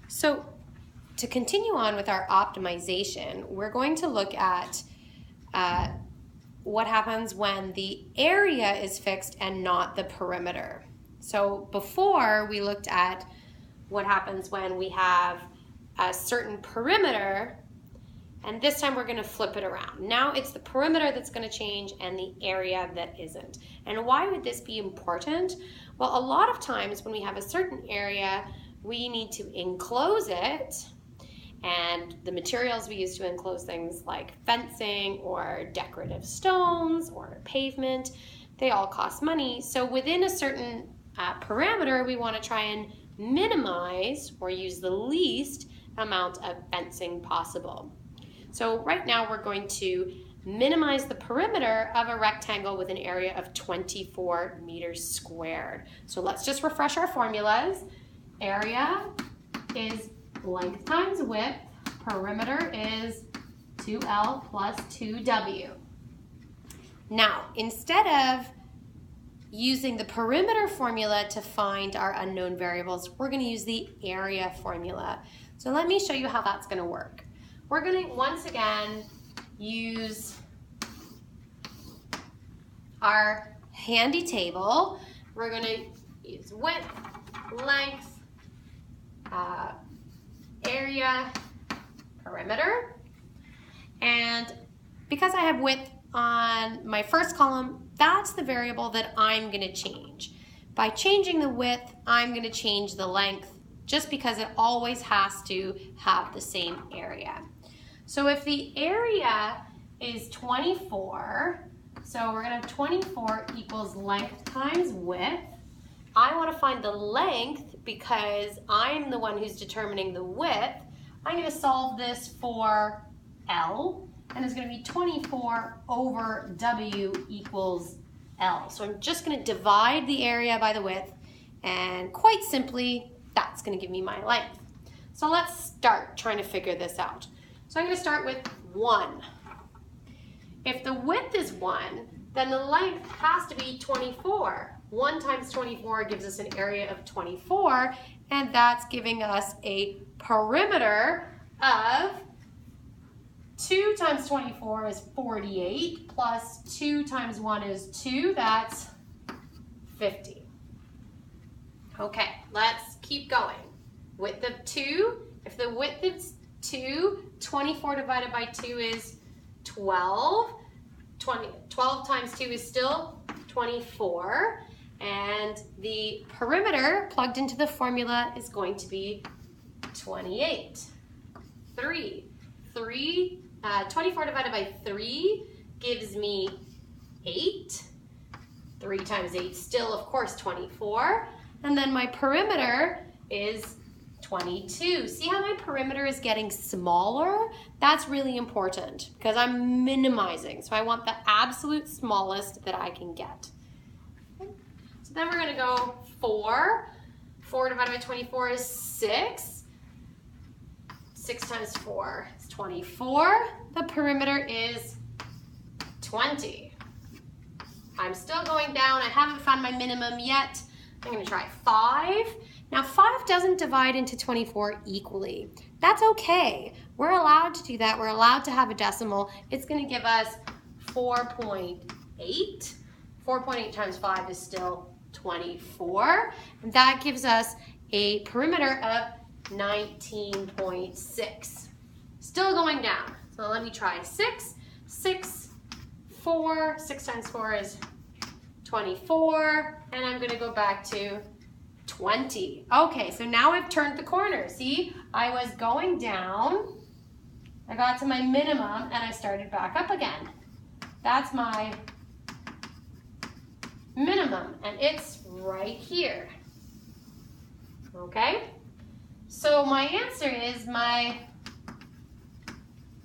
So to continue on with our optimization, we're going to look at what happens when the area is fixed and not the perimeter. So before we looked at what happens when we have a certain perimeter, and this time we're going to flip it around. Now it's the perimeter that's going to change and the area that isn't. And why would this be important? Well, a lot of times when we have a certain area, we need to enclose it, and the materials we use to enclose things like fencing or decorative stones or pavement, they all cost money. So within a certain parameter, we want to try and minimize or use the least amount of fencing possible. So right now we're going to minimize the perimeter of a rectangle with an area of 24 meters squared. So let's just refresh our formulas. Area is length times width. Perimeter is 2L plus 2W. Now, instead of using the perimeter formula to find our unknown variables, we're going to use the area formula. So let me show you how that's going to work. We're going to once again use our handy table. We're going to use width, length, area, perimeter, and because I have width on my first column, that's the variable that I'm going to change. By changing the width, I'm going to change the length just because it always has to have the same area. So if the area is 24, so we're going to have 24 equals length times width. I want to find the length because I'm the one who's determining the width. I'm going to solve this for L, and it's going to be 24 over W equals L. So I'm just going to divide the area by the width, and quite simply, that's going to give me my length. So let's start trying to figure this out. So I'm going to start with 1. If the width is 1, then the length has to be 24. 1 times 24 gives us an area of 24, and that's giving us a perimeter of 2 times 24 is 48, plus 2 times 1 is 2, that's 50. Okay, let's keep going. Width of 2, if the width is 2, 24 divided by 2 is 12. 12 times 2 is still 24. And the perimeter plugged into the formula is going to be 28. 24 divided by 3 gives me 8. 3 times 8 still, of course, 24. And then my perimeter is 22. See how my perimeter is getting smaller? That's really important because I'm minimizing. So I want the absolute smallest that I can get. So then we're going to go 4. 4 divided by 24 is 6. 6 times 4 is 24. The perimeter is 20. I'm still going down. I haven't found my minimum yet. I'm going to try 5. Now 5 doesn't divide into 24 equally. That's okay. We're allowed to do that. We're allowed to have a decimal. It's going to give us 4.8. 4.8 times 5 is still 24. And that gives us a perimeter of 19.6. Still going down. So let me try 6. 6, 4. 6 times 4 is 24. And I'm going to go back to 20. Okay, so now I've turned the corner. See, I was going down. I got to my minimum and I started back up again. That's my minimum, and it's right here. Okay? So my answer is my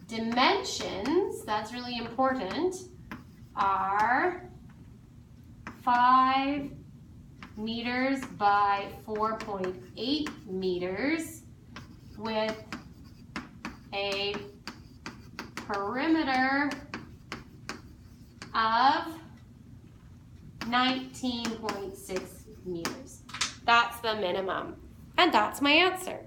dimensions, that's really important, are 5 meters by 4.8 meters with a perimeter of 19.6 meters. That's the minimum, and that's my answer.